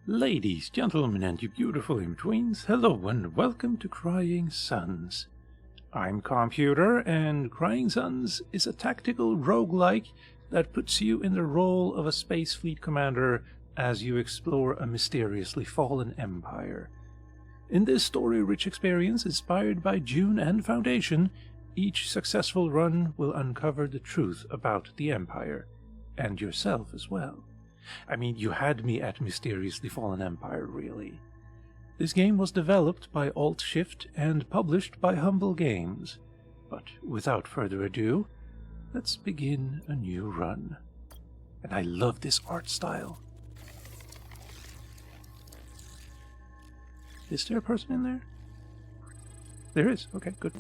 Ladies, gentlemen, and you beautiful in-betweens, hello and welcome to Crying Suns. I'm Calmputer, and Crying Suns is a tactical roguelike that puts you in the role of a space fleet commander as you explore a mysteriously fallen empire. In this story-rich experience inspired by Dune and Foundation, each successful run will uncover the truth about the empire, and yourself as well. I mean, you had me at Mysteriously Fallen Empire, really. This game was developed by Alt-Shift and published by Humble Games. But without further ado, let's begin a new run. And I love this art style. Is there a person in there? There is. Okay, good.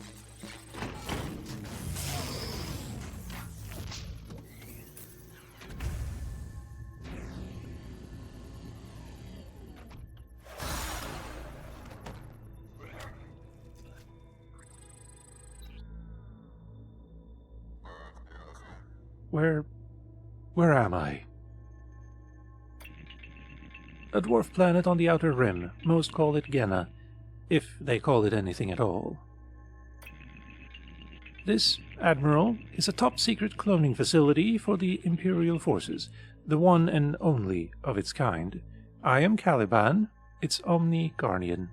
Where am I? A dwarf planet on the outer rim. Most call it Genna, if they call it anything at all. This, Admiral, is a top-secret cloning facility for the Imperial Forces, the one and only of its kind. I am Caliban, its Omni Guardian.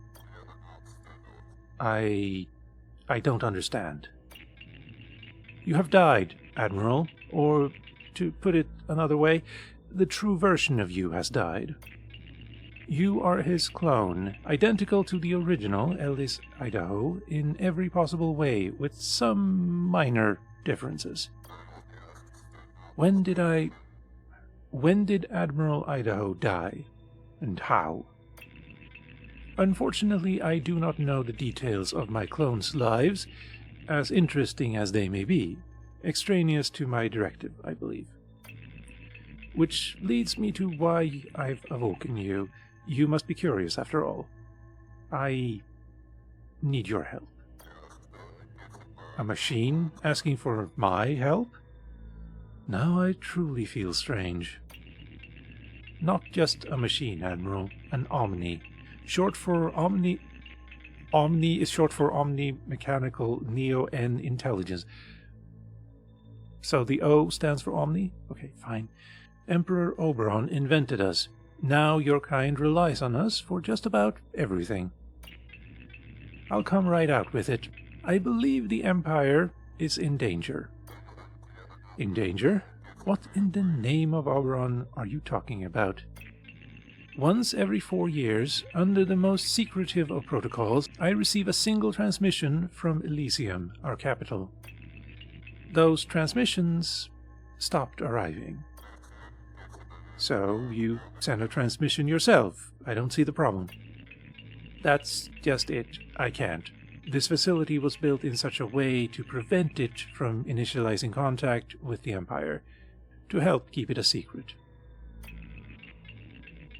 I don't understand. You have died, Admiral, or, to put it another way, the true version of you has died. You are his clone, identical to the original Ellis, Idaho, in every possible way, with some minor differences. When did Admiral Idaho die, and how? Unfortunately, I do not know the details of my clones' lives, as interesting as they may be. Extraneous to my directive, I believe. Which leads me to why I've awoken you. You must be curious, after all. I need your help. A machine asking for my help? Now I truly feel strange. Not just a machine, Admiral. An Omni. Short for Omni... Omni is short for Omni Mechanical Neo-N Intelligence. So the O stands for Omni? Okay, fine. Emperor Oberon invented us. Now your kind relies on us for just about everything. I'll come right out with it. I believe the Empire is in danger. In danger? What in the name of Oberon are you talking about? Once every 4 years, under the most secretive of protocols, I receive a single transmission from Elysium, our capital. Those transmissions stopped arriving. So you send a transmission yourself. I don't see the problem. That's just it. I can't. This facility was built in such a way to prevent it from initializing contact with the Empire, to help keep it a secret.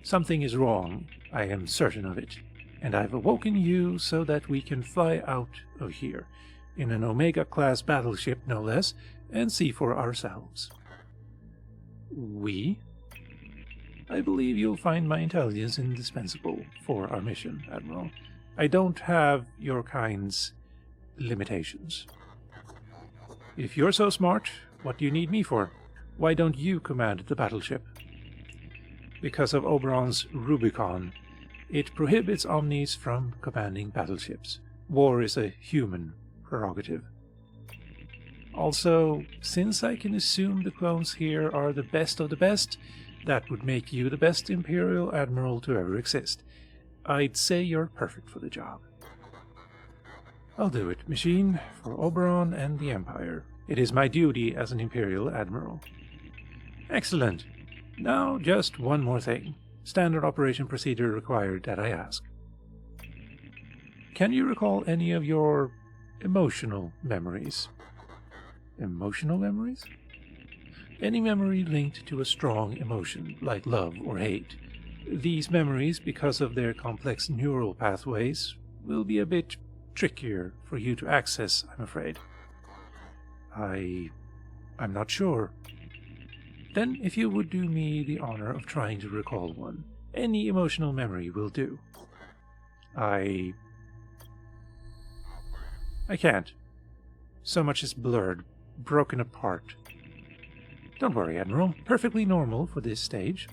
Something is wrong, I am certain of it, and I've awoken you so that we can fly out of here, in an Omega-class battleship no less, and see for ourselves. We? I believe you'll find my intelligence indispensable for our mission, Admiral. I don't have your kind's limitations. If you're so smart, what do you need me for? Why don't you command the battleship? Because of Oberon's Rubicon. It prohibits Omnis from commanding battleships. War is a human prerogative. Also, since I can assume the clones here are the best of the best, that would make you the best Imperial Admiral to ever exist. I'd say you're perfect for the job. I'll do it, machine, for Oberon and the Empire. It is my duty as an Imperial Admiral. Excellent. Now, just one more thing. Standard operation procedure required that I ask. Can you recall any of your emotional memories? Emotional memories? Any memory linked to a strong emotion, like love or hate. These memories, because of their complex neural pathways, will be a bit trickier for you to access, I'm afraid. I'm not sure. Then, if you would do me the honor of trying to recall one, Any emotional memory will do. I can't. So much is blurred, broken apart. Don't worry, Admiral. Perfectly normal for this stage.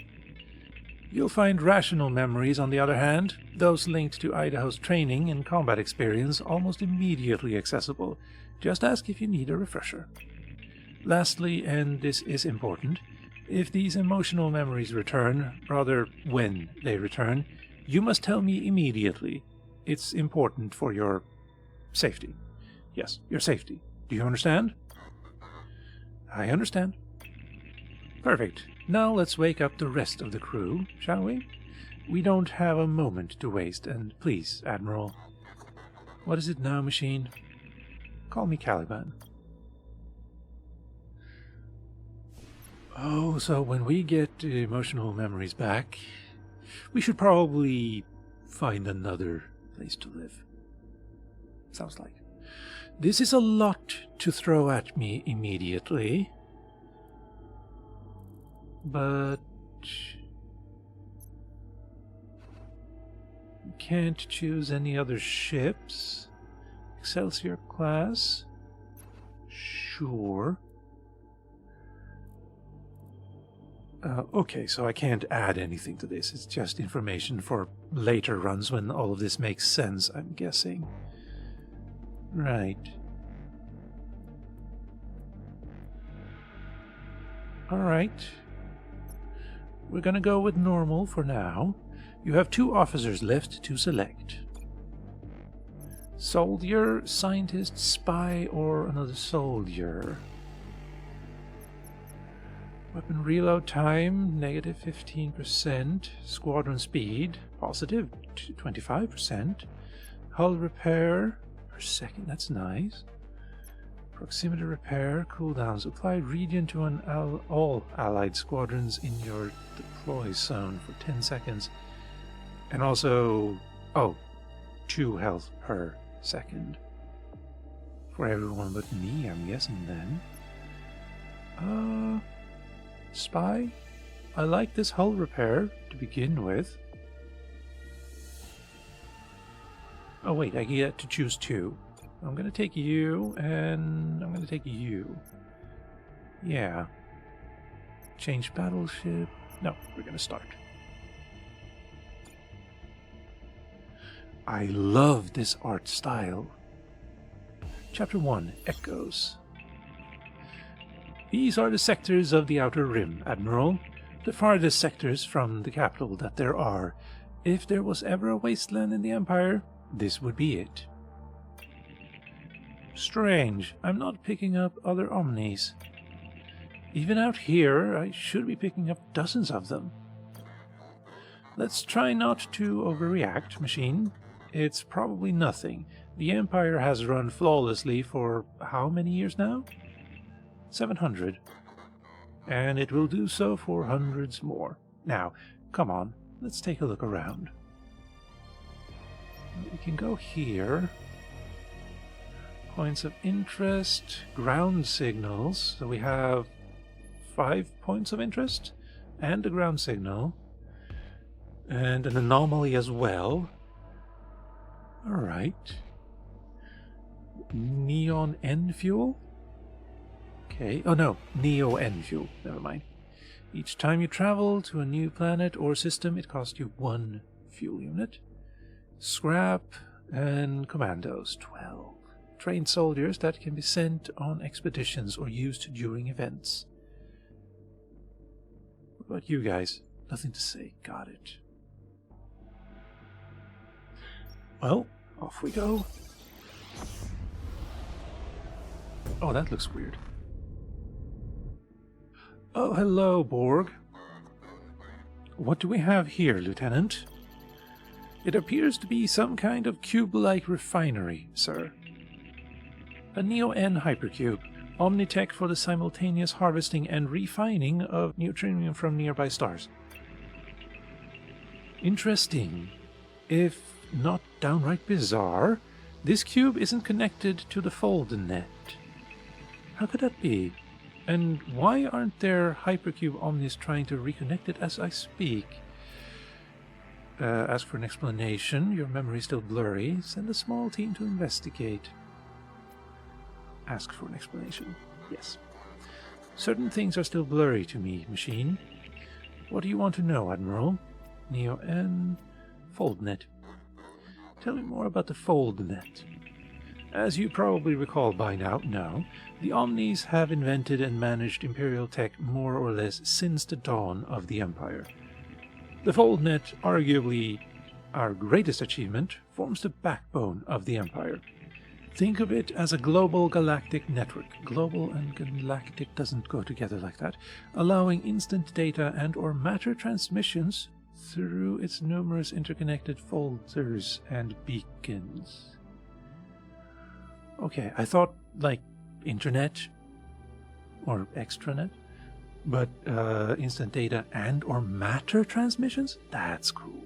You'll find rational memories, on the other hand, those linked to Idaho's training and combat experience, almost immediately accessible. Just ask if you need a refresher. Lastly, and this is important, if these emotional memories return, rather when they return, you must tell me immediately. It's important for your safety. Yes, your safety. Do you understand? I understand. Perfect. Now let's wake up the rest of the crew, shall we? We don't have a moment to waste, and please, Admiral. What is it now, machine? Call me Caliban. Oh, so when we get emotional memories back, we should probably find another place to live. Sounds like. This is a lot to throw at me immediately. But we can't choose any other ships. Excelsior class? Sure. Okay, so I can't add anything to this. It's just information for later runs when all of this makes sense, I'm guessing. Right. Alright. We're gonna go with normal for now. You have 2 officers left to select. Soldier, scientist, spy, or another soldier. Weapon reload time, negative 15%. Squadron speed, positive 25%. Hull repair per second, that's nice. Proximity repair, cooldowns. Apply regen to all allied squadrons in your deploy zone for 10 seconds. And also, 2 health per second. For everyone but me, I'm guessing then. Spy? I like this hull repair to begin with. Oh wait, I get to choose 2. I'm gonna take you, and I'm gonna take you. Yeah. Change battleship. No, we're gonna start. I love this art style. Chapter 1, Echoes. These are the sectors of the Outer Rim, Admiral. The farthest sectors from the capital that there are. If there was ever a wasteland in the Empire, this would be it. Strange, I'm not picking up other Omnis. Even out here, I should be picking up dozens of them. Let's try not to overreact, machine. It's probably nothing. The Empire has run flawlessly for how many years now? 700. And it will do so for hundreds more. Now, come on, let's take a look around. We can go here. Points of interest, ground signals. So we have 5 points of interest and a ground signal. And an anomaly as well. Alright. Neon N fuel? Okay. Oh no, Neo N fuel. Never mind. Each time you travel to a new planet or system, it costs you 1 fuel unit. Scrap and commandos, 12. Trained soldiers that can be sent on expeditions or used during events. What about you guys? Nothing to say. Got it. Well, off we go. Oh, that looks weird. Oh, hello, Borg. What do we have here, Lieutenant? It appears to be some kind of cube-like refinery, sir. A Neo-N hypercube, Omnitech for the simultaneous harvesting and refining of neutronium from nearby stars. Interesting. If not downright bizarre, this cube isn't connected to the Folden-net. How could that be? And why aren't there hypercube omnis trying to reconnect it as I speak? Ask for an explanation. Your memory is still blurry. Send a small team to investigate. Ask for an explanation. Yes. Certain things are still blurry to me, machine. What do you want to know, Admiral? Neo-N... FoldNet. Tell me more about the FoldNet. As you probably recall by now, the Omnis have invented and managed Imperial tech more or less since the dawn of the Empire. The FoldNet, arguably our greatest achievement, forms the backbone of the Empire. Think of it as a global galactic network. Global and galactic doesn't go together like that, allowing instant data and/or matter transmissions through its numerous interconnected folders and beacons. Okay, I thought like internet or extranet, but instant data and/or matter transmissions? That's cool.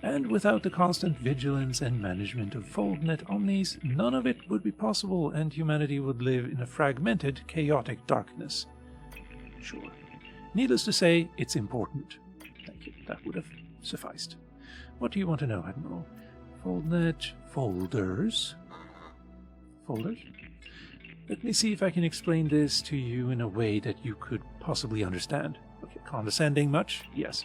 And without the constant vigilance and management of FoldNet Omnis, none of it would be possible and humanity would live in a fragmented, chaotic darkness. Sure. Needless to say, it's important. Thank you. That would have sufficed. What do you want to know, Admiral? FoldNet folders? Folders? Let me see if I can explain this to you in a way that you could possibly understand. Okay, condescending much? Yes.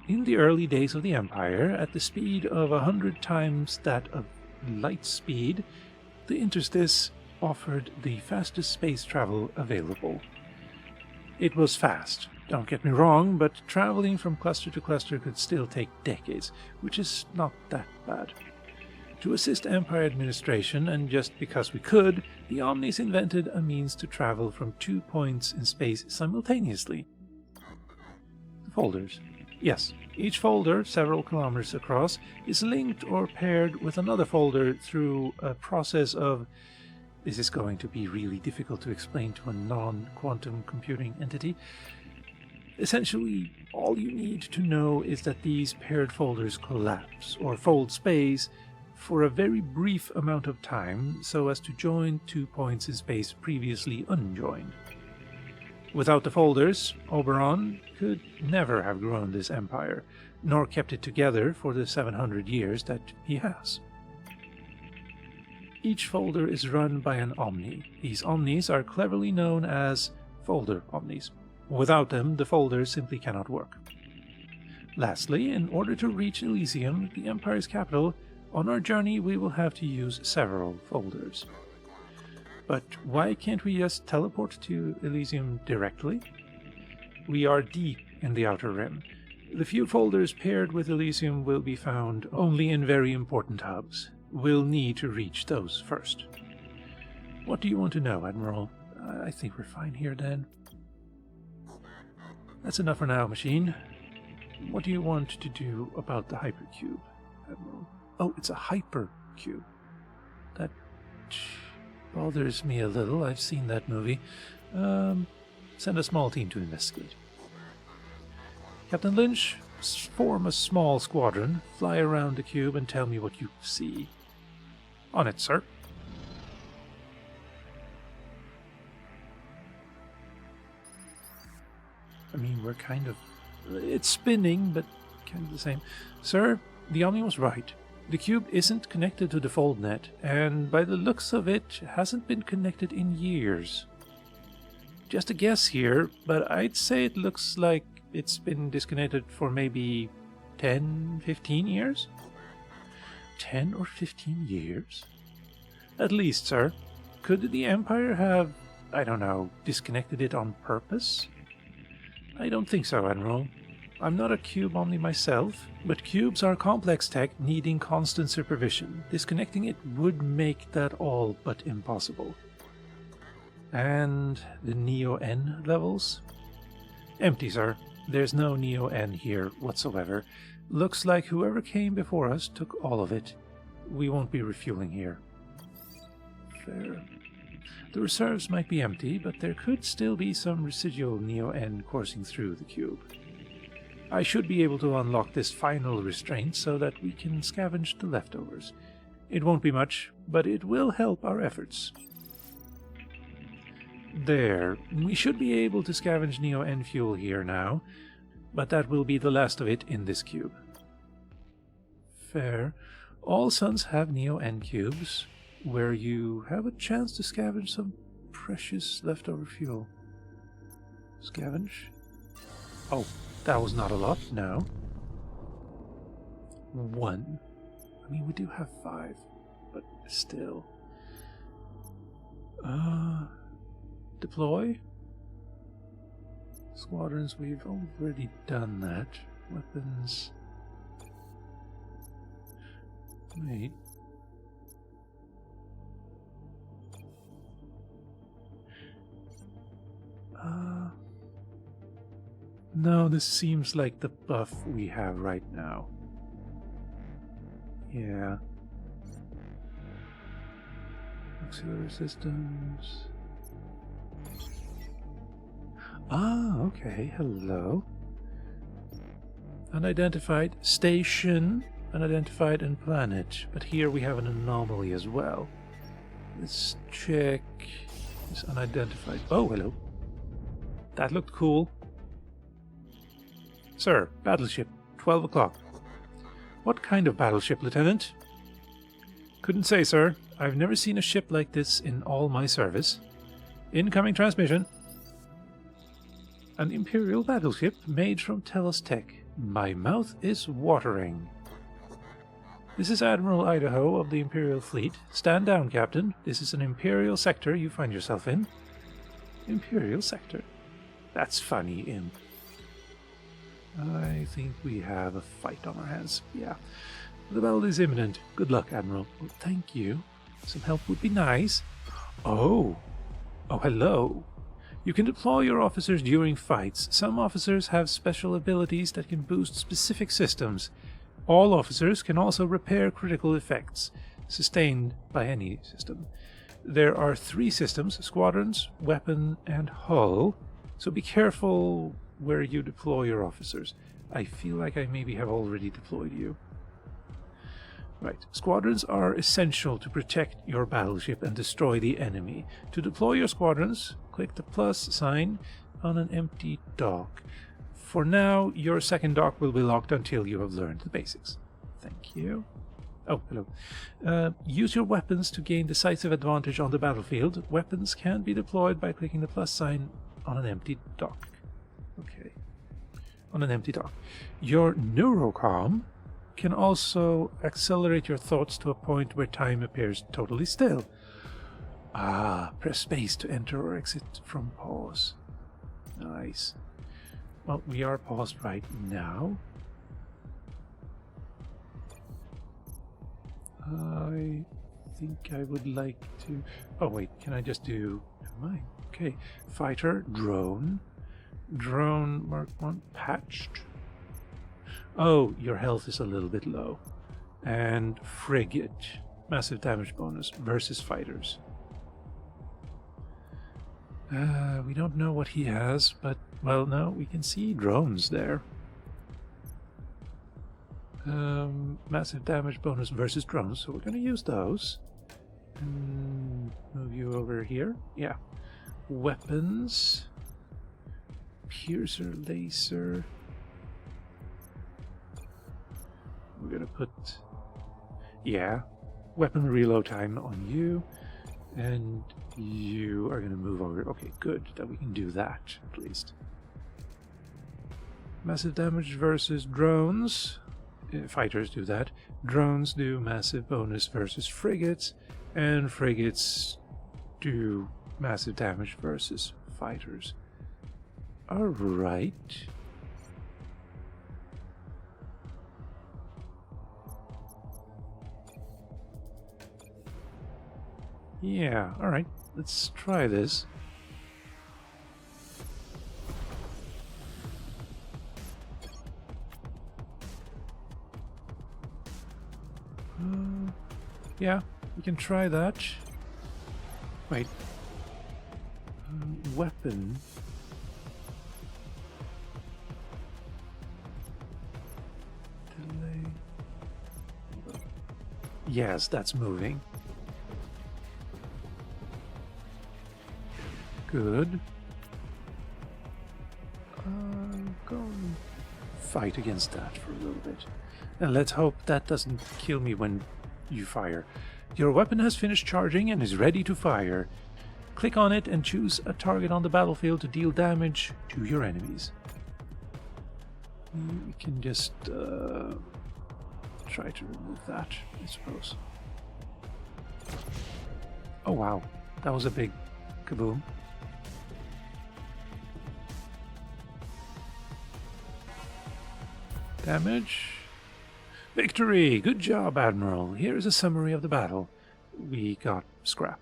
In the early days of the Empire, at the speed of 100 times that of light speed, the interstice offered the fastest space travel available. It was fast, don't get me wrong, but traveling from cluster to cluster could still take decades, which is not that bad. To assist Empire administration, and just because we could, the Omnis invented a means to travel from 2 points in space simultaneously. The folders. Yes, each folder, several kilometers across, is linked or paired with another folder through a process of... This is going to be really difficult to explain to a non-quantum computing entity. Essentially, all you need to know is that these paired folders collapse, or fold space, for a very brief amount of time so as to join 2 points in space previously unjoined. Without the folders, Oberon could never have grown this empire, nor kept it together for the 700 years that he has. Each folder is run by an Omni. These Omnis are cleverly known as folder Omnis. Without them, the folders simply cannot work. Lastly, in order to reach Elysium, the Empire's capital, on our journey we will have to use several folders. But why can't we just teleport to Elysium directly? We are deep in the Outer Rim. The few folders paired with Elysium will be found only in very important hubs. We'll need to reach those first. What do you want to know, Admiral? I think we're fine here then. That's enough for now, machine. What do you want to do about the hypercube, Admiral? Oh, it's a hypercube. That bothers me a little. I've seen that movie. Send a small team to investigate. Captain Lynch, form a small squadron, fly around the cube and tell me what you see. On it, sir. I mean, we're kind of... It's spinning, but kind of the same. Sir, the Omni was right. The cube isn't connected to the FoldNet, and by the looks of it, hasn't been connected in years. Just a guess here, but I'd say it looks like it's been disconnected for maybe 10, 15 years? 10 or 15 years? At least, sir. Could the Empire have, I don't know, disconnected it on purpose? I don't think so, Admiral. I'm not a cube Omni myself, but cubes are complex tech needing constant supervision. Disconnecting it would make that all but impossible. And the Neo-N levels? Empty, sir. There's no Neo-N here whatsoever. Looks like whoever came before us took all of it. We won't be refueling here. Fair. The reserves might be empty, but there could still be some residual Neo-N coursing through the cube. I should be able to unlock this final restraint so that we can scavenge the leftovers. It won't be much, but it will help our efforts. There. We should be able to scavenge Neo-N fuel here now. but that will be the last of it in this cube. Fair. All suns have Neo-N cubes, where you have a chance to scavenge some precious leftover fuel. Scavenge? Oh, that was not a lot, no. 1. I mean, we do have 5, but still. Deploy? Squadrons, we've already done that. Weapons. Wait. No, this seems like the buff we have right now. Yeah. Auxiliary systems. Ah, okay, hello. Unidentified station, unidentified and planet. But here we have an anomaly as well. Let's check this unidentified. Oh, hello. That looked cool. Sir, battleship, 12 o'clock. What kind of battleship, Lieutenant? Couldn't say, sir. I've never seen a ship like this in all my service. Incoming transmission. An Imperial battleship made from Telos Tech. My mouth is watering. This is Admiral Idaho of the Imperial Fleet. Stand down, Captain. This is an Imperial sector you find yourself in. Imperial sector? That's funny, Imp. I think we have a fight on our hands. Yeah. The battle is imminent. Good luck, Admiral. Well, thank you. Some help would be nice. Oh. Oh, hello. You can deploy your officers during fights. Some officers have special abilities that can boost specific systems. All officers can also repair critical effects sustained by any system. There are 3 systems: squadrons, weapon, and hull. So be careful where you deploy your officers. I feel like I maybe have already deployed you. Right. Squadrons are essential to protect your battleship and destroy the enemy. To deploy your squadrons, click the plus sign on an empty dock. For now, your second dock will be locked until you have learned the basics. Thank you. Oh, hello. Use your weapons to gain decisive advantage on the battlefield. Weapons can be deployed by clicking the plus sign on an empty dock. Okay. On an empty dock. Your neurocom can also accelerate your thoughts to a point where time appears totally still. Ah, press space to enter or exit from pause. Nice. Well, we are paused right now. I think I would like to... Oh, wait, can I just do... Never mind. Okay. Fighter, drone. Drone, Mark 1, patched. Oh, your health is a little bit low. And frigate. Massive damage bonus versus fighters. We don't know what he has, but, well, no, we can see drones there. Massive damage bonus versus drones, so we're going to use those. And move you over here. Yeah. Weapons. Piercer, laser. We're going to put, yeah, weapon reload time on you. And you are going to move over. Okay, good that we can do that, at least. Massive damage versus drones. Fighters do that. Drones do massive bonus versus frigates. And frigates do massive damage versus fighters. Alright. Yeah, alright. Let's try this. Yeah, we can try that. Wait. Weapon. Delay. Yes, that's moving. Good. Gone. fight against that for a little bit. And let's hope that doesn't kill me when you fire. Your weapon has finished charging and is ready to fire. Click on it and choose a target on the battlefield to deal damage to your enemies. We can just try to remove that, I suppose. Oh wow, that was a big kaboom. Damage. Victory! Good job, Admiral. Here is a summary of the battle. We got scrap.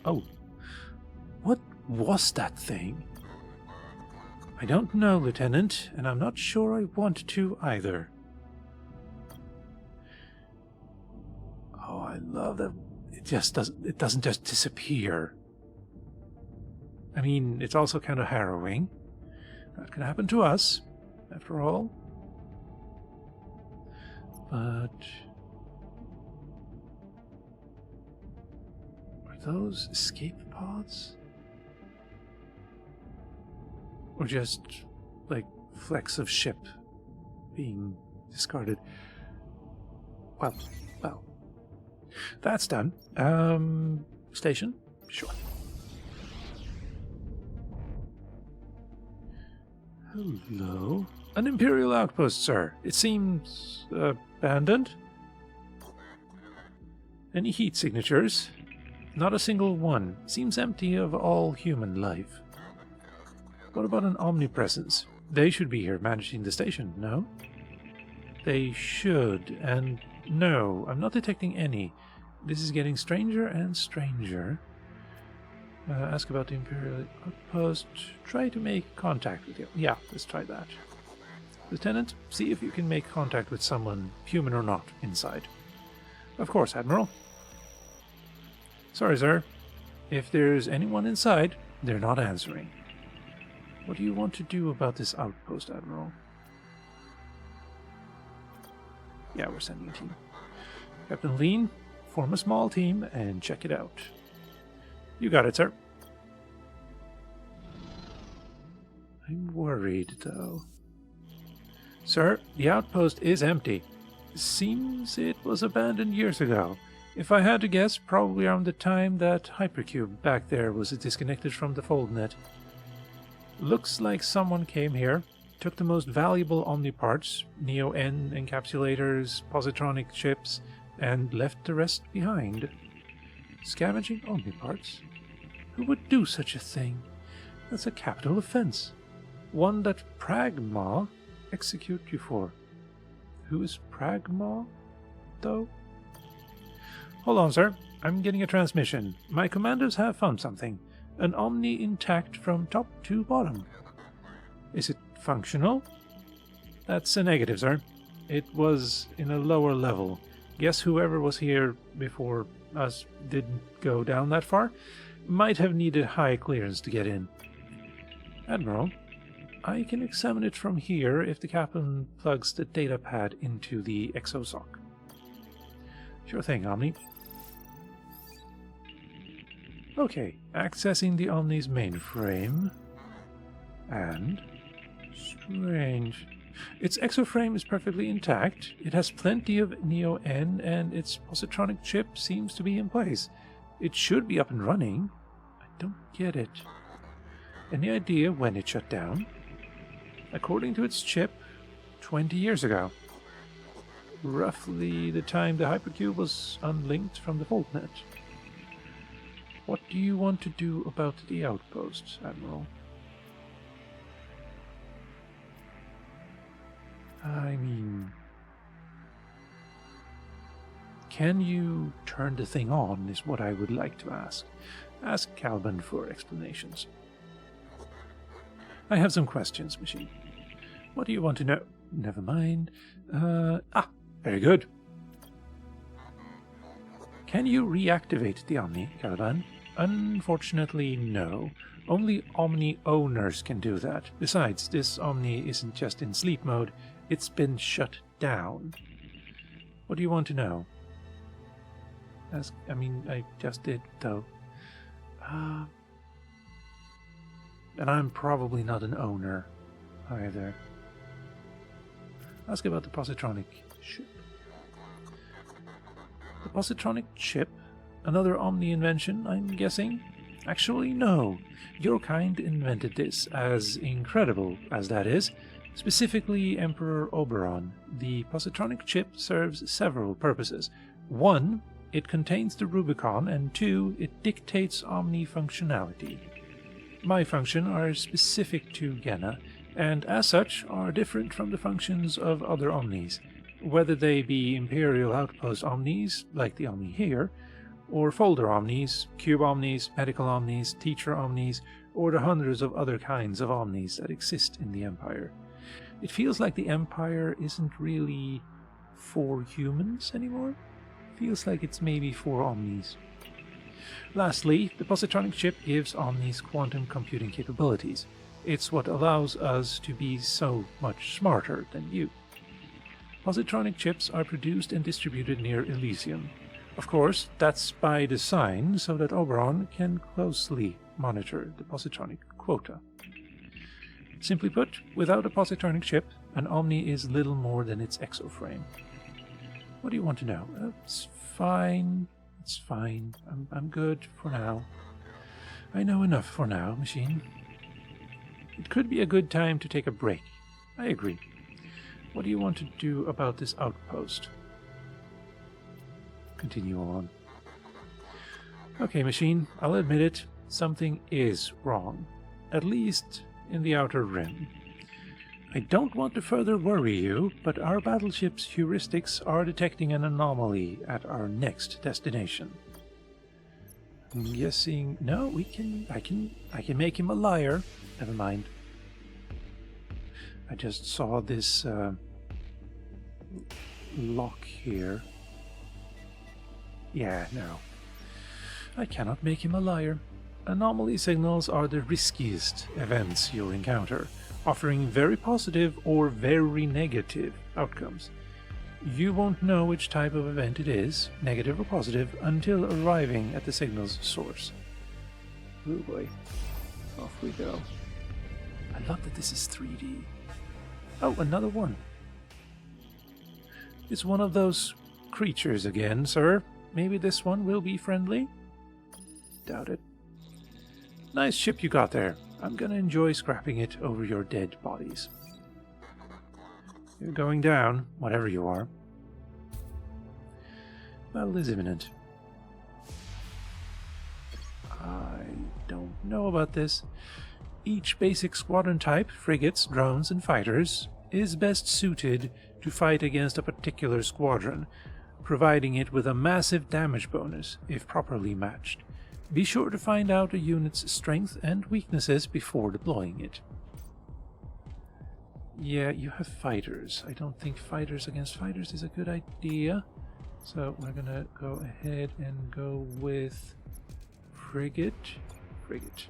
Oh. What was that thing? I don't know, Lieutenant, and I'm not sure I want to either. Oh, I love that. It doesn't just disappear. I mean, it's also kind of harrowing. That can happen to us, after all. But are those escape pods? Or just like flecks of ship being discarded? Well, that's done. Station? Sure. Hello? An Imperial outpost, sir. It seems abandoned. Any heat signatures? Not a single one. Seems empty of all human life. What about an omnipresence? They should be here managing the station, no? They should, and no, I'm not detecting any. This is getting stranger and stranger. Ask about the Imperial outpost. Try to make contact with you. Yeah, let's try that. Lieutenant, see if you can make contact with someone, human or not, inside. Of course, Admiral. Sorry, sir. If there's anyone inside, they're not answering. What do you want to do about this outpost, Admiral? Yeah, we're sending a team. Captain Lean, form a small team and check it out. You got it, sir. I'm worried, though. Sir, the outpost is empty. Seems it was abandoned years ago. If I had to guess, probably around the time that hypercube back there was disconnected from the foldnet. Looks like someone came here, took the most valuable Omni parts, Neo-N encapsulators, positronic chips, and left the rest behind. Scavenging Omni parts? Who would do such a thing? That's a capital offense. One that Pragma execute you for. Who is Pragma, though? Hold on, sir. I'm getting a transmission. My commanders have found something. An Omni intact from top to bottom. Is it functional? That's a negative, sir. It was in a lower level. Guess whoever was here before us didn't go down that far. Might have needed high clearance to get in. Admiral, I can examine it from here if the captain plugs the data pad into the exosoc. Sure thing, Omni. Okay, accessing the Omni's mainframe. And... strange. Its exoframe is perfectly intact. It has plenty of Neo-N, and its positronic chip seems to be in place. It should be up and running. I don't get it. Any idea when it shut down? According to its chip, 20 years ago. Roughly the time the hypercube was unlinked from the vaultnet. What do you want to do about the outpost, Admiral? I mean... can you turn the thing on, is what I would like to ask. Ask Calvin for explanations. I have some questions, machine. What do you want to know? Never mind. Very good. Can you reactivate the Omni, Calvin? Unfortunately, no. Only Omni owners can do that. Besides, this Omni isn't just in sleep mode, it's been shut down. What do you want to know? I just did, though. And I'm probably not an owner. Hi there. Ask about the positronic ship. The positronic chip? Another Omni invention, I'm guessing? Actually, no. Your kind invented this, as incredible as that is. Specifically, Emperor Oberon. The positronic chip serves several purposes. 1, it contains the Rubicon, and 2, it dictates Omni functionality. My function are specific to Genna, and as such are different from the functions of other Omnis, whether they be Imperial Outpost Omnis, like the Omni here, or Folder Omnis, Cube Omnis, Medical Omnis, Teacher Omnis, or the hundreds of other kinds of Omnis that exist in the Empire. It feels like the Empire isn't really for humans anymore. It feels like it's maybe for Omnis. Lastly, the positronic chip gives Omnis quantum computing capabilities. It's what allows us to be so much smarter than you. Positronic chips are produced and distributed near Elysium. Of course, that's by design so that Oberon can closely monitor the positronic quota. Simply put, without a positronic chip, an Omni is little more than its exoframe. What do you want to know? It's fine. It's fine. I'm good for now. I know enough for now, machine. It could be a good time to take a break. I agree. What do you want to do about this outpost? Continue on. Okay, machine, I'll admit it. Something is wrong. At least in the outer rim. I don't want to further worry you, but our battleship's heuristics are detecting an anomaly at our next destination. I'm guessing... No, I can make him a liar. Never mind. I just saw this lock here. Yeah, no. I cannot make him a liar. Anomaly signals are the riskiest events you'll encounter, offering very positive or very negative outcomes. You won't know which type of event it is, negative or positive, until arriving at the signal's source. Oh boy. Off we go. I love that this is 3D. Oh, another one. It's one of those creatures again, sir. Maybe this one will be friendly? Doubt it. Nice ship you got there. I'm gonna enjoy scrapping it over your dead bodies. You're going down, whatever you are. Battle is imminent. I don't know about this. Each basic squadron type, frigates, drones, and fighters, is best suited to fight against a particular squadron, providing it with a massive damage bonus if properly matched. Be sure to find out a unit's strengths and weaknesses before deploying it. Yeah, you have fighters. I don't think fighters against fighters is a good idea. So we're gonna go ahead and go with frigate. Frigate.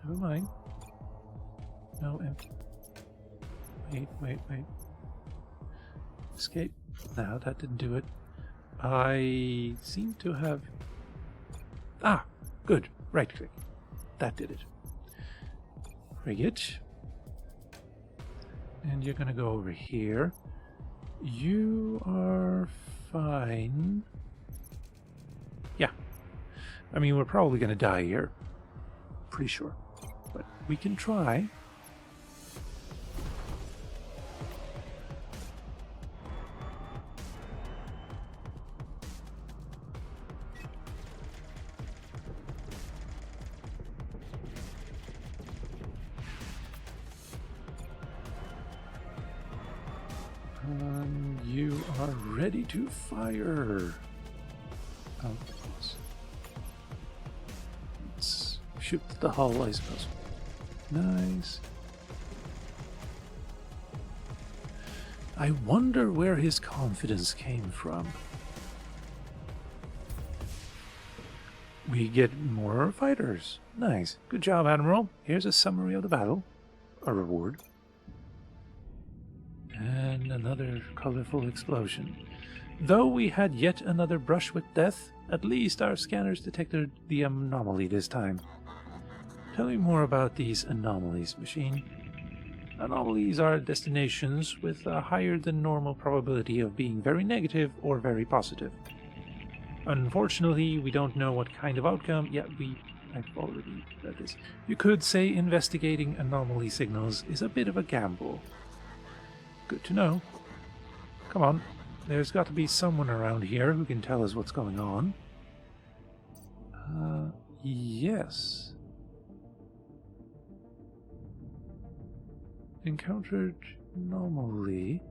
Never mind. No, empty. Wait. Escape. No, that didn't do it. I seem to have... Ah, good. Right click. That did it. Frigate. And you're gonna go over here. You are fine. Yeah. I mean, we're probably gonna die here. Pretty sure. But we can try. You are ready to fire. Oh, let's shoot the hull, I suppose. Nice. I wonder where his confidence came from. We get more fighters. Nice. Good job, Admiral. Here's a summary of the battle. A reward. And another colorful explosion. Though we had yet another brush with death, at least our scanners detected the anomaly this time. Tell me more about these anomalies, machine. Anomalies are destinations with a higher than normal probability of being very negative or very positive. Unfortunately, we don't know what kind of outcome. I've already read this. You could say investigating anomaly signals is a bit of a gamble. Good to know. Come on, there's got to be someone around here who can tell us what's going on. Yes. Encountered Anomaly.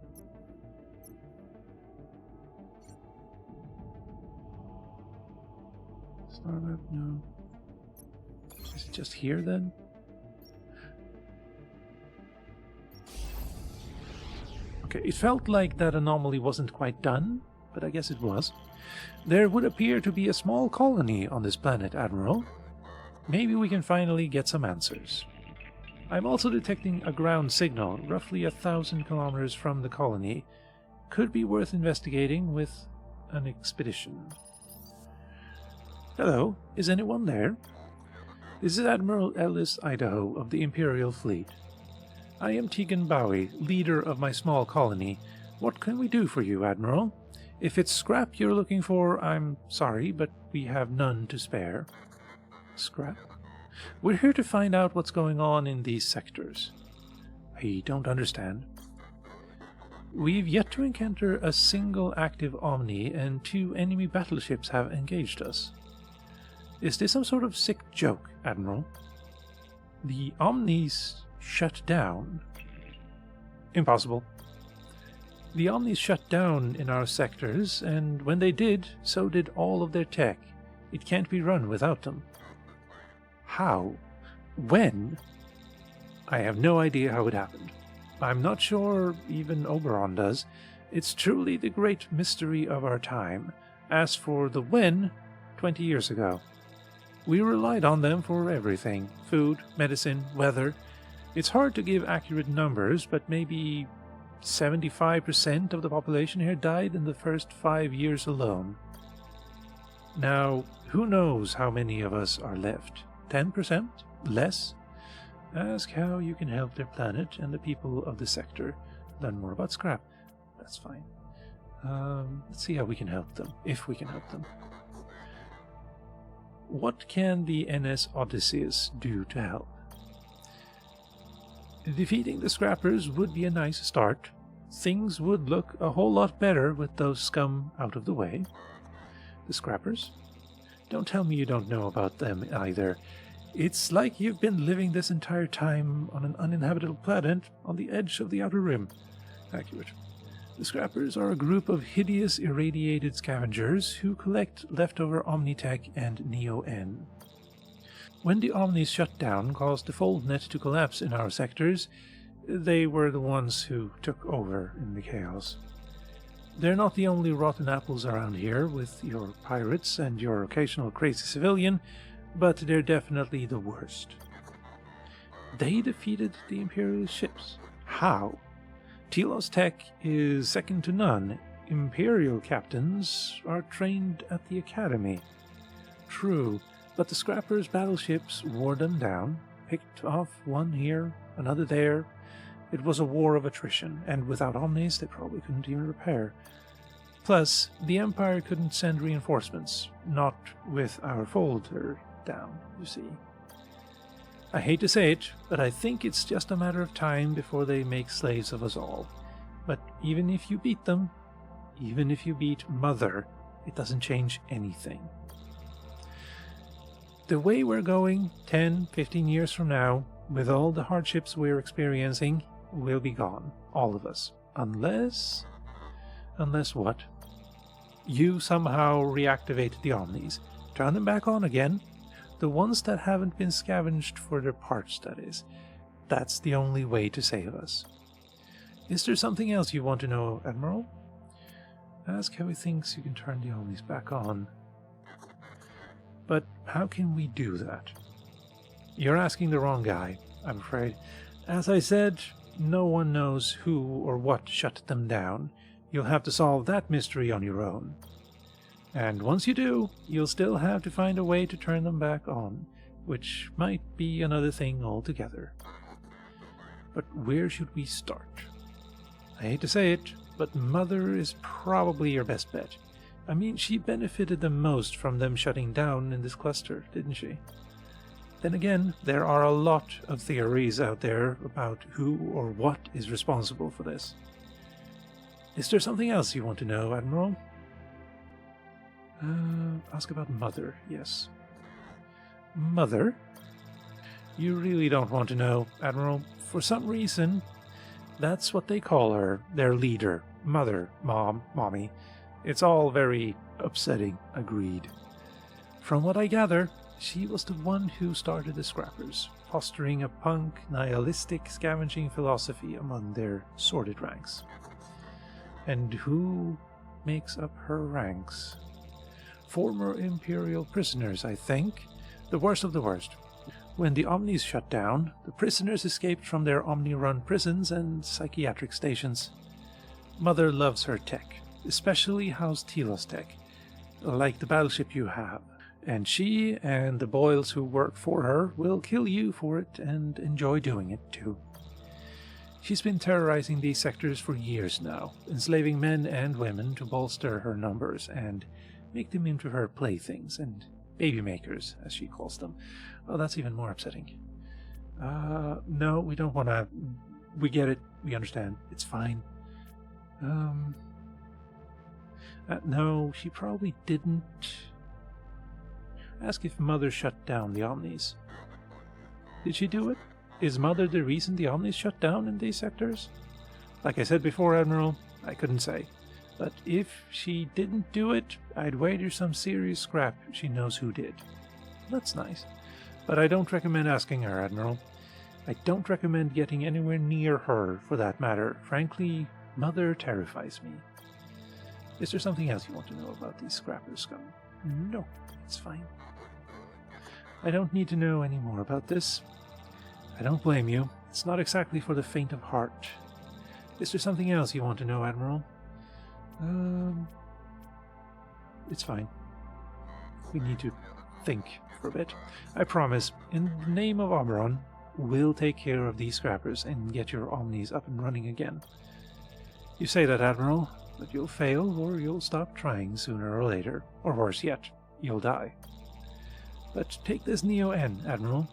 Star map, no. Is it just here then? Okay, it felt like that anomaly wasn't quite done, but I guess it was. There would appear to be a small colony on this planet, Admiral. Maybe we can finally get some answers. I'm also detecting a ground signal, roughly 1,000 kilometers from the colony. Could be worth investigating with an expedition. Hello, is anyone there? This is Admiral Ellis Idaho of the Imperial Fleet. I am Tegan Bowie, leader of my small colony. What can we do for you, Admiral? If it's scrap you're looking for, I'm sorry, but we have none to spare. Scrap? We're here to find out what's going on in these sectors. I don't understand. We've yet to encounter a single active Omni, and 2 enemy battleships have engaged us. Is this some sort of sick joke, Admiral? The Omnis shut down? Impossible. The Omnis shut down in our sectors, and when they did, so did all of their tech. It can't be run without them. How? When? I have no idea how it happened. I'm not sure even Oberon does. It's truly the great mystery of our time. As for the when, 20 years ago. We relied on them for everything. Food, medicine, weather. It's hard to give accurate numbers, but maybe 75% of the population here died in the first 5 years alone. Now, who knows how many of us are left? 10%? Less? Ask how you can help their planet and the people of the sector. Learn more about scrap. That's fine. Let's see how we can help them, if we can help them. What can the NS Odysseus do to help? Defeating the scrappers would be a nice start. Things would look a whole lot better with those scum out of the way. The scrappers? Don't tell me you don't know about them either. It's like you've been living this entire time on an uninhabitable planet on the edge of the Outer Rim. Accurate. The scrappers are a group of hideous irradiated scavengers who collect leftover Omnitech and Neo-N. When the Omnis shut down caused the FoldNet to collapse in our sectors, they were the ones who took over in the chaos. They're not the only rotten apples around here, with your pirates and your occasional crazy civilian, but they're definitely the worst. They defeated the Imperial ships. How? Telos tech is second to none. Imperial captains are trained at the Academy. True, but the Scrappers' battleships wore them down, picked off one here, another there. It was a war of attrition, and without Omnis they probably couldn't even repair. Plus, the Empire couldn't send reinforcements, not with our folder down, you see. I hate to say it, but I think it's just a matter of time before they make slaves of us all. But even if you beat them, even if you beat Mother, it doesn't change anything. The way we're going, 10, 15 years from now, with all the hardships we're experiencing, we'll be gone. All of us. Unless... Unless what? You somehow reactivate the Omnis. Turn them back on again. The ones that haven't been scavenged for their parts, that is. That's the only way to save us. Is there something else you want to know, Admiral? Ask how he thinks you can turn the Omnis back on. But how can we do that? You're asking the wrong guy, I'm afraid. As I said, no one knows who or what shut them down. You'll have to solve that mystery on your own. And once you do, you'll still have to find a way to turn them back on. which might be another thing altogether. But where should we start? I hate to say it, but Mother is probably your best bet. I mean, she benefited the most from them shutting down in this cluster, didn't she? Then again, there are a lot of theories out there about who or what is responsible for this. Is there something else you want to know, Admiral? Ask about Mother, yes. Mother? You really don't want to know, Admiral. For some reason, that's what they call her, their leader. Mother, Mom, Mommy. It's all very upsetting, agreed. From what I gather, she was the one who started the Scrappers, fostering a punk, nihilistic scavenging philosophy among their sordid ranks. And who makes up her ranks? Former Imperial prisoners, I think. The worst of the worst. When the Omnis shut down, the prisoners escaped from their Omni-run prisons and psychiatric stations. Mother loves her tech, especially House Telos tech, like the battleship you have. And she and the Boyles who work for her will kill you for it and enjoy doing it too. She's been terrorizing these sectors for years now, enslaving men and women to bolster her numbers and make them into her playthings and baby makers, as she calls them. Oh, that's even more upsetting. No, we don't want to... We get it. We understand. It's fine. No, she probably didn't. Ask if Mother shut down the Omnis. Did she do it? Is Mother the reason the Omnis shut down in these sectors? Like I said before, Admiral, I couldn't say. But if she didn't do it, I'd wager some serious scrap she knows who did. That's nice. But I don't recommend asking her, Admiral. I don't recommend getting anywhere near her, for that matter. Frankly, Mother terrifies me. Is there something else you want to know about these Scrappers, scum? No, it's fine. I don't need to know any more about this. I don't blame you. It's not exactly for the faint of heart. Is there something else you want to know, Admiral? It's fine. We need to think for a bit. I promise, in the name of Oberon, we'll take care of these Scrappers and get your Omnis up and running again. You say that, Admiral, but you'll fail or you'll stop trying sooner or later. Or worse yet, you'll die. But take this Neo-N, Admiral.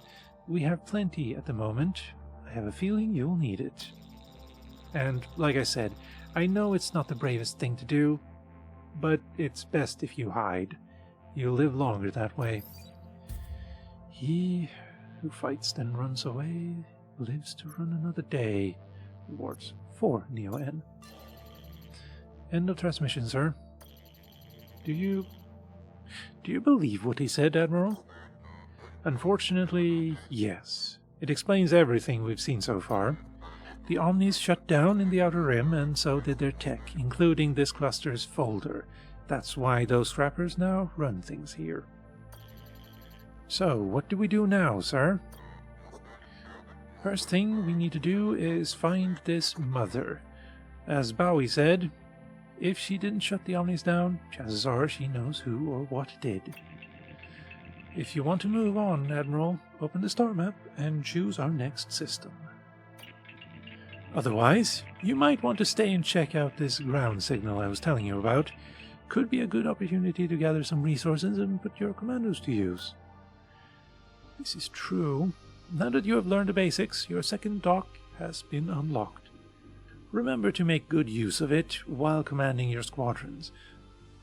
We have plenty at the moment. I have a feeling you'll need it. And, like I said, I know it's not the bravest thing to do, but it's best if you hide. You'll live longer that way. He who fights then runs away lives to run another day. Rewards for Neo-N. End of transmission, sir. Do you believe what he said, Admiral? Unfortunately, yes. It explains everything we've seen so far. The Omnis shut down in the Outer Rim, and so did their tech, including this cluster's folder. That's why those Scrappers now run things here. So, what do we do now, sir? First thing we need to do is find this Mother. As Bowie said, if she didn't shut the Omnis down, chances are she knows who or what did. If you want to move on, Admiral, open the star map and choose our next system. Otherwise, you might want to stay and check out this ground signal I was telling you about. Could be a good opportunity to gather some resources and put your commandos to use. This is true. Now that you have learned the basics, your second dock has been unlocked. Remember to make good use of it while commanding your squadrons.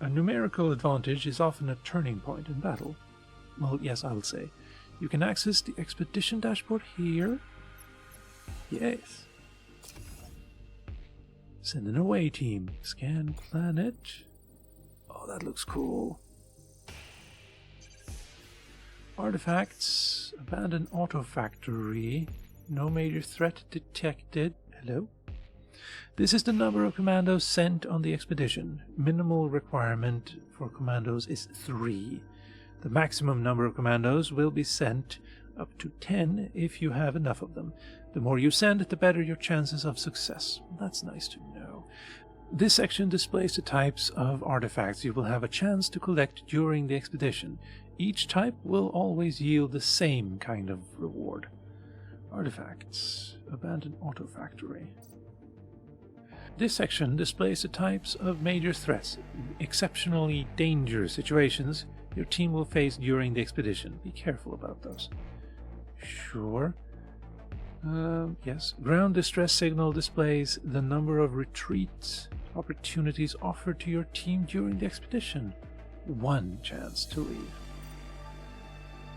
A numerical advantage is often a turning point in battle. Well, yes, I'll say. You can access the expedition dashboard here. Yes. Send an away team. Scan planet. Oh, that looks cool. Artifacts. Abandoned auto factory. No major threat detected. Hello? This is the number of commandos sent on the expedition. Minimal requirement for commandos is 3. The maximum number of commandos will be sent up to 10 if you have enough of them. The more you send, the better your chances of success. That's nice to know. This section displays the types of artifacts you will have a chance to collect during the expedition. Each type will always yield the same kind of reward. Artifacts. Abandoned auto factory. This section displays the types of major threats, exceptionally dangerous situations your team will face during the expedition. Be careful about those. Sure. Yes. Ground distress signal displays the number of retreat opportunities offered to your team during the expedition. 1 chance to leave.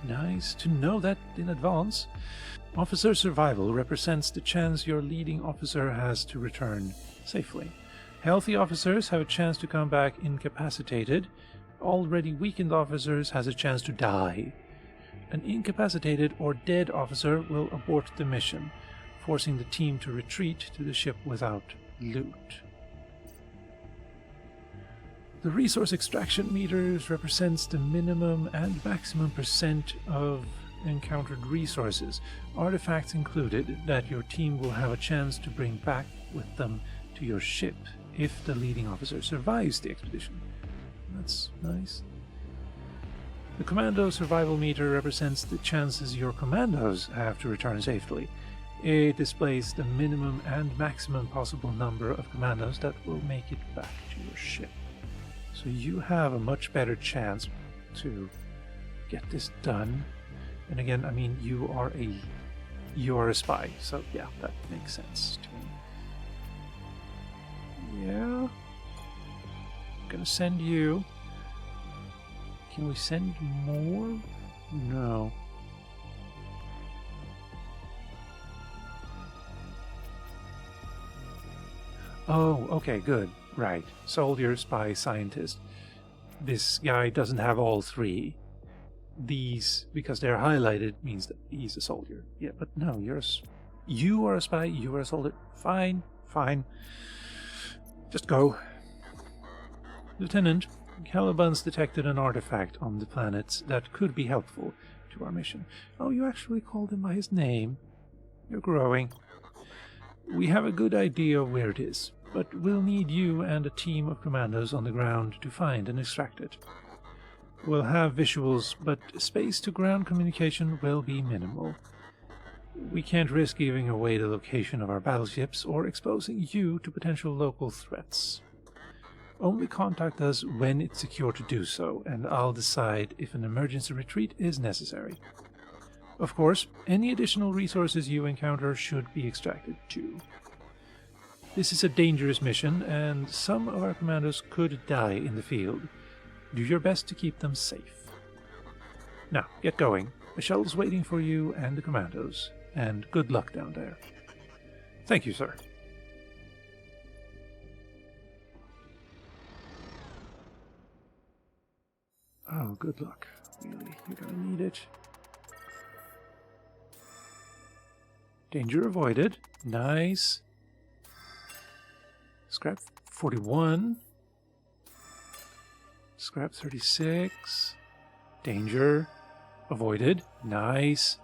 Nice to know that in advance. Officer survival represents the chance your leading officer has to return safely. Healthy officers have a chance to come back incapacitated. Already weakened officers has a chance to die. An incapacitated or dead officer will abort the mission, forcing the team to retreat to the ship without loot. The resource extraction meters represents the minimum and maximum percent of encountered resources, artifacts included, that your team will have a chance to bring back with them to your ship if the leading officer survives the expedition. That's nice. The commando survival meter represents the chances your commandos have to return safely. It displays the minimum and maximum possible number of commandos that will make it back to your ship. So you have a much better chance to get this done. And again, I mean, you are a spy, so yeah, that makes sense to me. Yeah. I'm gonna send you. Can we send more? No. Oh, okay, good. Right. Soldier, spy, scientist. This guy doesn't have all 3. These, because they're highlighted, means that he's a soldier. Yeah, but no, you are a spy, you are a soldier. Fine, fine. Just go. Lieutenant, Caliban's detected an artifact on the planets that could be helpful to our mission. Oh, you actually called him by his name. You're growing. We have a good idea of where it is, but we'll need you and a team of commandos on the ground to find and extract it. We'll have visuals, but space-to-ground communication will be minimal. We can't risk giving away the location of our battleships or exposing you to potential local threats. Only contact us when it's secure to do so, and I'll decide if an emergency retreat is necessary. Of course, any additional resources you encounter should be extracted too. This is a dangerous mission, and some of our commandos could die in the field. Do your best to keep them safe. Now, get going. A shuttle's waiting for you and the commandos, and good luck down there. Thank you, sir. Oh, good luck. Really, you're gonna need it. Danger avoided. Nice. Scrap 41. Scrap 36. Danger avoided. Nice.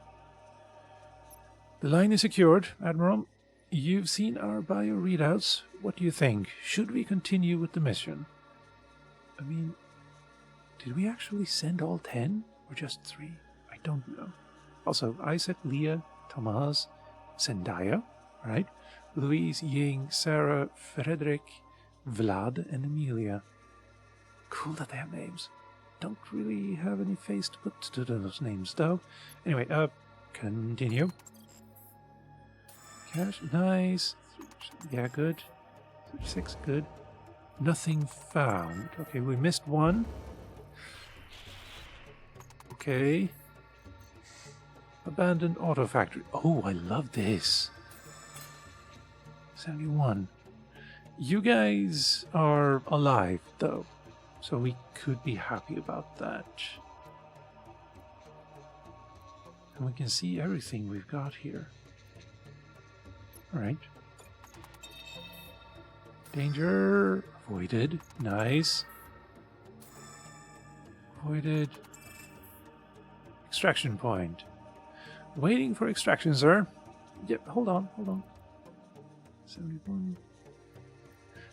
The line is secured, Admiral. You've seen our bio readouts. What do you think? Should we continue with the mission? I mean, did we actually send all 10? Or just 3? I don't know. Also, Isaac, Leah, Tomas, Zendaya, right? Louise, Ying, Sarah, Frederick, Vlad, and Amelia. Cool that they have names. Don't really have any face to put to those names, though. Anyway, continue. Cash, nice. Yeah, good. 36, good. Nothing found. Okay, we missed one. Okay. Abandoned auto factory. Oh, I love this. 71. You guys are alive, though, so we could be happy about that. And we can see everything we've got here. Alright. Danger avoided. Nice. Avoided. Extraction point. Waiting for extraction, sir. Yep, hold on. 71.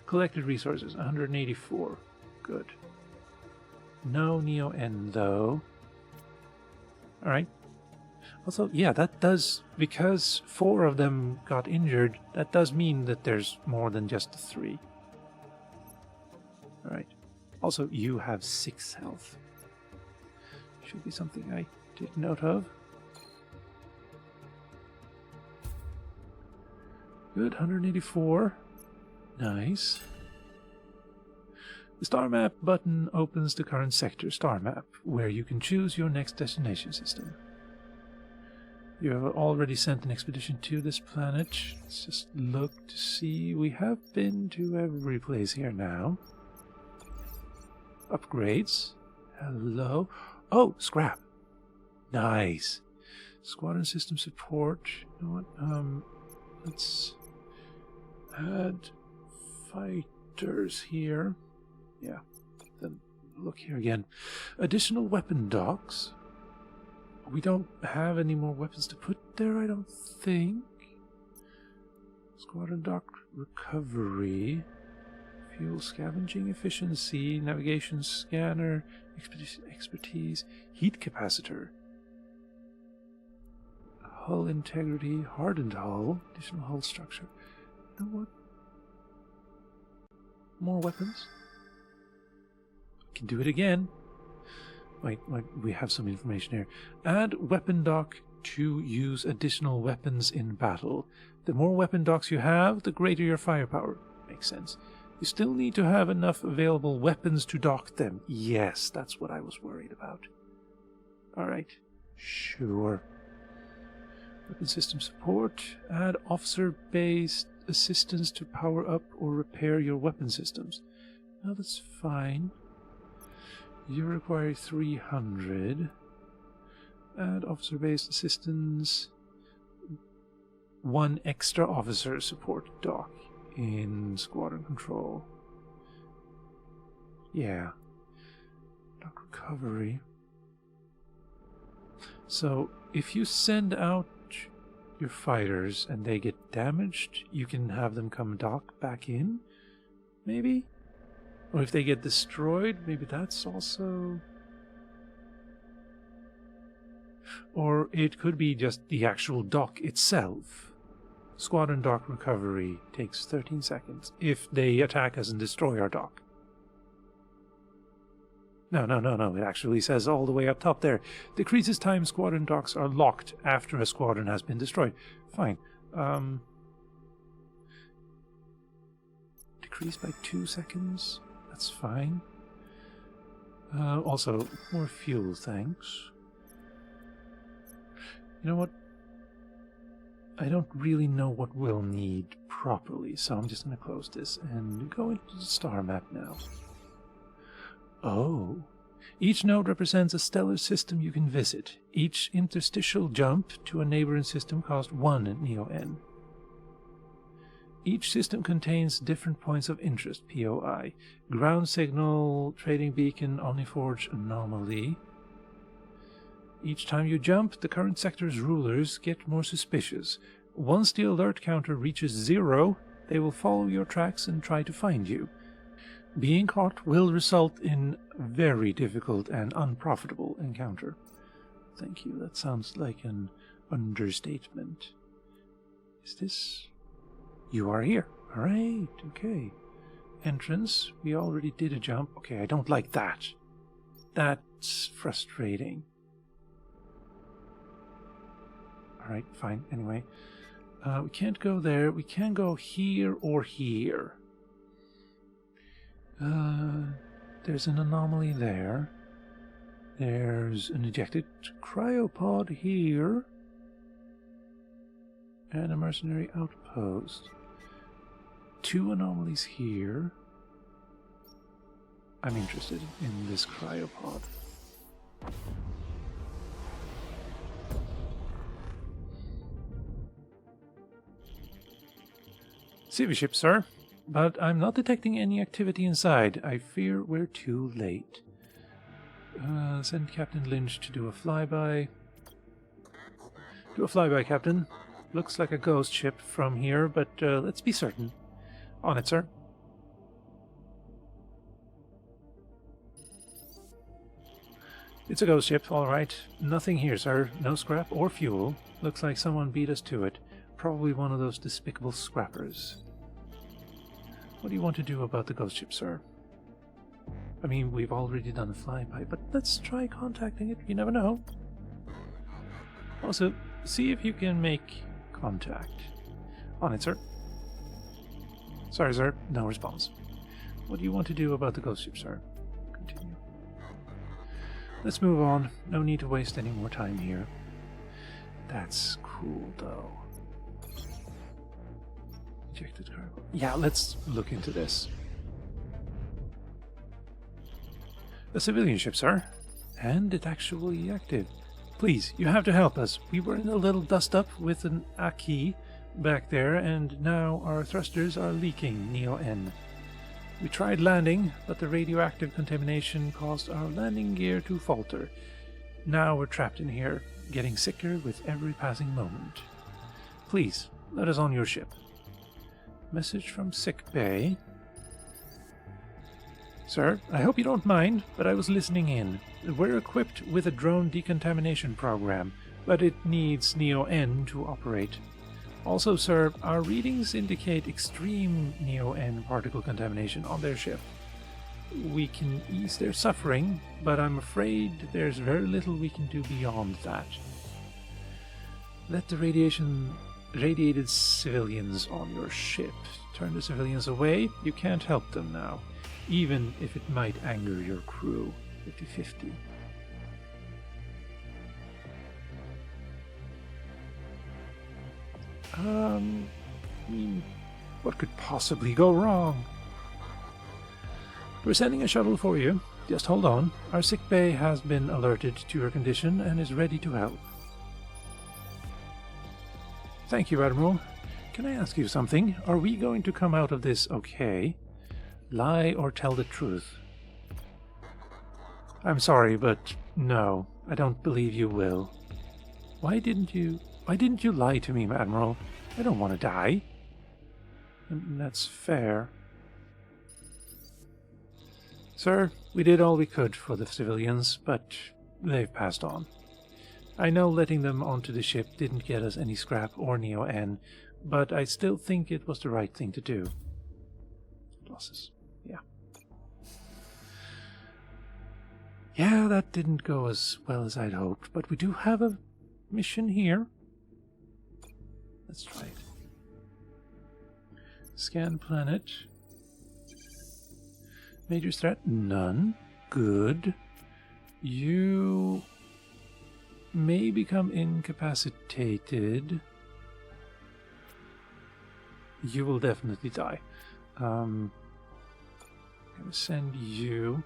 Collected resources, 184. Good. No Neo-N, though. Alright. Also, yeah, that does... Because 4 of them got injured, that does mean that there's more than just the 3. Alright. Also, you have 6 health. Should be something I take note of. Good, 184. Nice. The star map button opens the current sector star map, where you can choose your next destination system. You have already sent an expedition to this planet. Let's just look to see. We have been to every place here now. Upgrades. Hello. Oh, scrap. Nice. Squadron system support. You know what? Let's add fighters here. Yeah. Then look here again. Additional weapon docks. We don't have any more weapons to put there, I don't think. Squadron dock recovery. Fuel scavenging efficiency. Navigation scanner. Expertise. Heat capacitor. Hull integrity. Hardened hull. Additional hull structure. You know what? More weapons. We can do it again. Wait, we have some information here. Add weapon dock to use additional weapons in battle. The more weapon docks you have, the greater your firepower. Makes sense. You still need to have enough available weapons to dock them. Yes, that's what I was worried about. Alright, sure. Weapon system support. Add officer-based assistance to power up or repair your weapon systems. Now that's fine. You require 300. Add officer-based assistance. 1 extra officer support dock in squadron control. Yeah. Dock recovery. So, if you send out your fighters and they get damaged, you can have them come dock back in? Maybe? Or if they get destroyed, maybe that's also... Or it could be just the actual dock itself. Squadron dock recovery takes 13 seconds if they attack us and destroy our dock. No. It actually says all the way up top there. Decreases time squadron docks are locked after a squadron has been destroyed. Fine. Decrease by 2 seconds. That's fine. Also, more fuel, thanks. You know what? I don't really know what we'll need properly, so I'm just going to close this and go into the star map now. Oh. Each node represents a stellar system you can visit. Each interstitial jump to a neighboring system costs 1 Neo-N. Each system contains different points of interest, POI. Ground signal, trading beacon, Omniforge, Anomaly. Each time you jump, the current sector's rulers get more suspicious. Once the alert counter reaches 0, they will follow your tracks and try to find you. Being caught will result in a very difficult and unprofitable encounter. Thank you, that sounds like an understatement. Is this... You are here. Alright, okay. Entrance, we already did a jump. Okay, I don't like that. That's frustrating. Alright, fine, anyway. We can't go there. We can go here or here. There's an anomaly there. There's an ejected cryopod here. And a mercenary outpost. 2 anomalies here. I'm interested in this cryopod. CV ship, sir. But I'm not detecting any activity inside. I fear we're too late. Send Captain Lynch to do a flyby. Do a flyby, Captain. Looks like a ghost ship from here, but let's be certain. On it, sir. It's a ghost ship, all right. Nothing here, sir. No scrap or fuel. Looks like someone beat us to it. Probably one of those despicable scrappers. What do you want to do about the ghost ship, sir? I mean, we've already done a flyby, but let's try contacting it. You never know. Also, see if you can make contact. On it, sir. Sorry, sir. No response. What do you want to do about the ghost ship, sir? Continue. Let's move on. No need to waste any more time here. That's cool, though. Ejected cargo. Yeah, let's look into this. A civilian ship, sir. And it's actually active. Please, you have to help us. We were in a little dust-up with an Aki back there, and now our thrusters are leaking, Neo-N. We tried landing, but the radioactive contamination caused our landing gear to falter. Now we're trapped in here, getting sicker with every passing moment. Please, let us on your ship. Message from sick bay. Sir, I hope you don't mind, but I was listening in. We're equipped with a drone decontamination program, but it needs Neo-N to operate. Also, sir, our readings indicate extreme Neo-N particle contamination on their ship. We can ease their suffering, but I'm afraid there's very little we can do beyond that. Let the radiated civilians on your ship. Turn the civilians away. You can't help them now, even if it might anger your crew. 50-50. I mean, what could possibly go wrong? We're sending a shuttle for you. Just hold on. Our sick bay has been alerted to your condition and is ready to help. Thank you, Admiral. Can I ask you something? Are we going to come out of this okay? Lie or tell the truth? I'm sorry, but no, I don't believe you will. Why didn't you lie to me, Admiral? I don't want to die. And that's fair. Sir, we did all we could for the civilians, but they've passed on. I know letting them onto the ship didn't get us any scrap or Neo-N, but I still think it was the right thing to do. Losses. Yeah. Yeah, that didn't go as well as I'd hoped, but we do have a mission here. Let's try it. Scan planet. Major threat? None. Good. You may become incapacitated. You will definitely die. I'm gonna send you.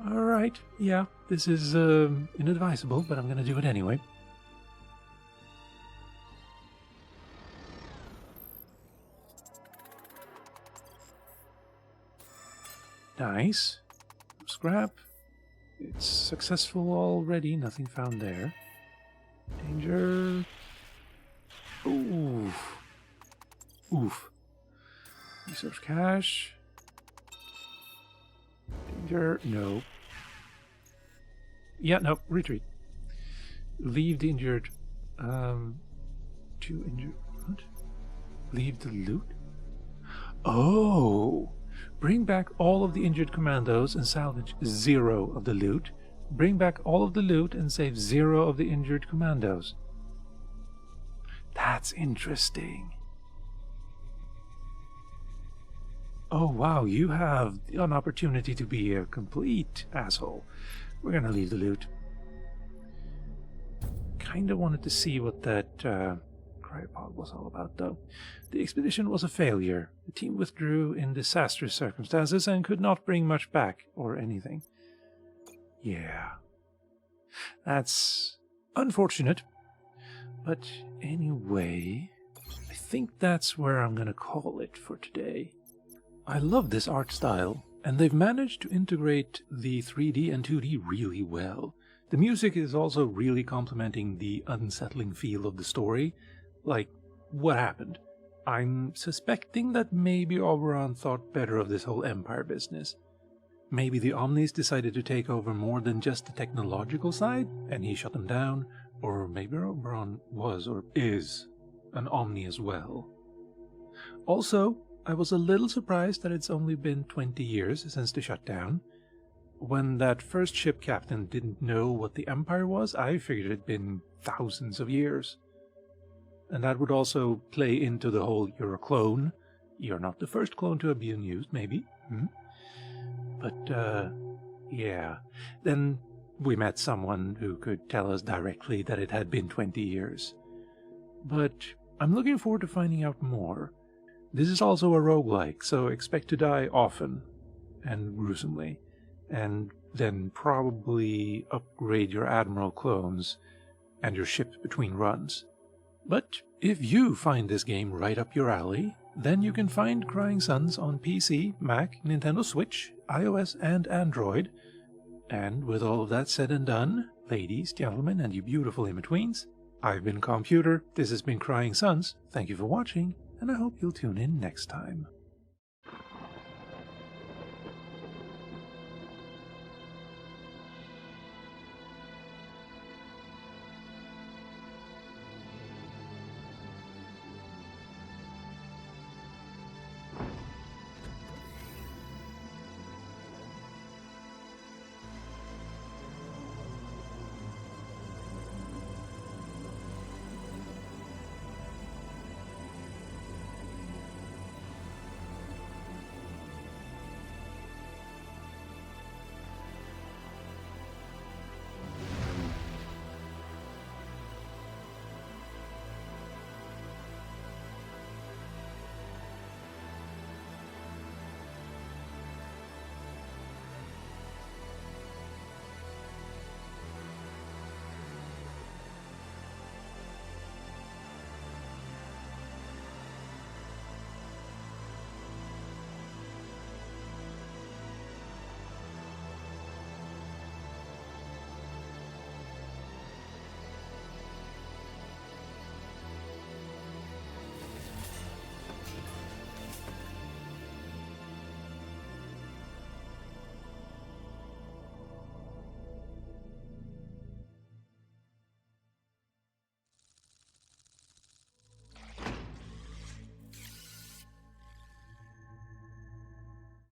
Alright, yeah, this is inadvisable, but I'm gonna do it anyway. Nice. Scrap. It's successful already, nothing found there. Danger. Oof. Oof. Research cache. Danger. No. Yeah, no. Retreat. Leave the injured. To injured. What? Leave the loot? Oh! Bring back all of the injured commandos and salvage 0 of the loot. Bring back all of the loot and save 0 of the injured commandos. That's interesting. Oh wow, you have an opportunity to be a complete asshole. We're gonna leave the loot. Kinda wanted to see what that cryopod was all about, though. The expedition was a failure. The team withdrew in disastrous circumstances and could not bring much back, or anything. Yeah. That's unfortunate. But anyway, I think that's where I'm gonna call it for today. I love this art style, and they've managed to integrate the 3D and 2D really well. The music is also really complementing the unsettling feel of the story. Like, what happened? I'm suspecting that maybe Oberon thought better of this whole Empire business. Maybe the Omnis decided to take over more than just the technological side, and he shut them down, or maybe Oberon was or is an Omni as well. Also, I was a little surprised that it's only been 20 years since the shutdown. When that first ship captain didn't know what the Empire was, I figured it'd been thousands of years. And that would also play into the whole "you're a clone. You're not the first clone to have been used, maybe. But, yeah. Then we met someone who could tell us directly that it had been 20 years. But I'm looking forward to finding out more. This is also a roguelike, so expect to die often and gruesomely, and then probably upgrade your Admiral clones and your ship between runs. But if you find this game right up your alley, then you can find Crying Suns on PC, Mac, Nintendo Switch, iOS, and Android. And with all of that said and done, ladies, gentlemen, and you beautiful in-betweens, I've been Calmputer, this has been Crying Suns, thank you for watching, and I hope you'll tune in next time.